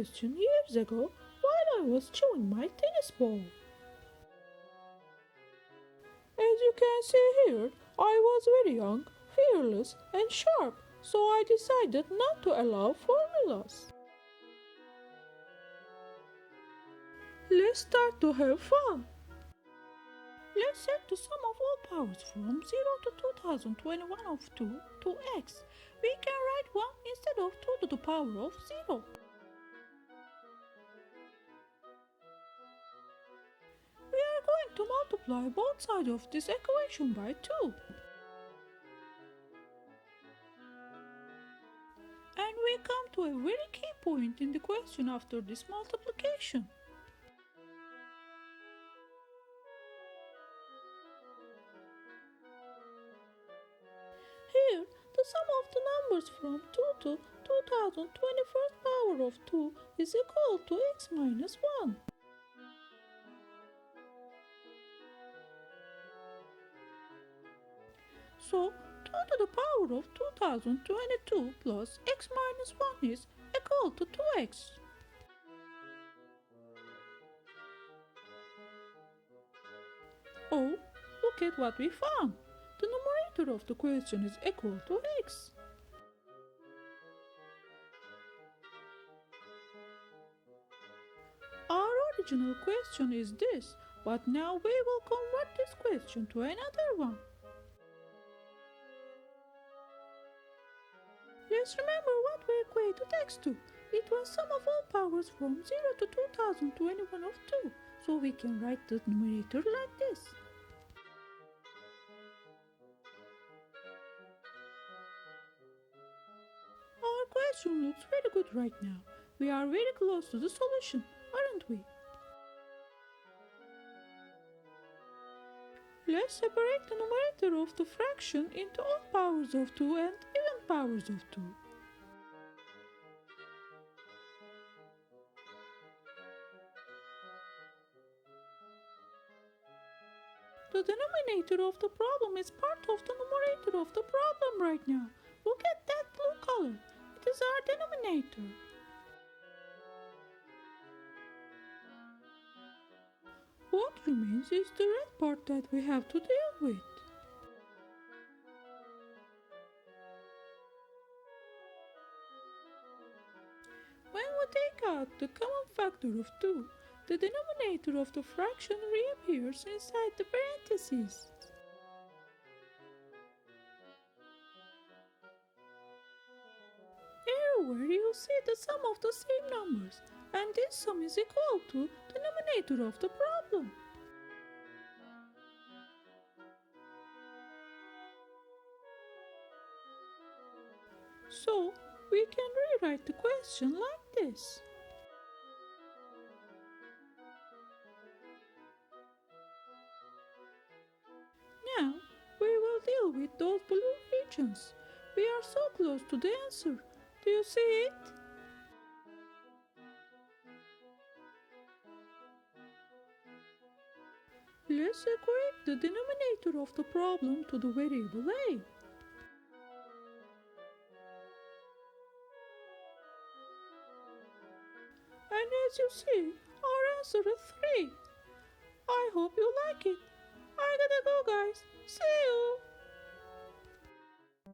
question years ago while I was chewing my tennis ball. As you can see here, I was very young, fearless, and sharp, so I decided not to allow formulas. Let's start to have fun. Let's set the sum of all powers from 0 to 2021 of 2 to x. We can write 1 instead of 2 to the power of 0. We are going to multiply both sides of this equation by 2. And we come to a very key point in the question after this multiplication. Here, the sum of the numbers from 2 to 2021st power of 2 is equal to x minus 1. So, 2 to the power of 2022 plus x minus 1 is equal to 2x. Oh, look at what we found. The numerator of the question is equal to x. Our original question is this, but now we will convert this question to another one. Let's remember what we equated x to. It was sum of all powers from 0 to 2021 of 2, so we can write the numerator like this. Our question looks very good right now. We are very close to the solution, aren't we? Let's separate the numerator of the fraction into odd powers of 2 and even powers of 2. The denominator of the problem is part of the numerator of the problem right now. Look at that blue color. It is our denominator. What remains is the red part that we have to deal with. When we take out the common factor of 2, the denominator of the fraction reappears inside the parentheses. Everywhere you see the sum of the same numbers, and this sum is equal to the denominator of the problem. So, we can rewrite the question like this. Now, we will deal with those blue regions. We are so close to the answer. Do you see it? Let's equate the denominator of the problem to the variable a. And as you see, our answer is 3. I hope you like it. I gotta go, guys. See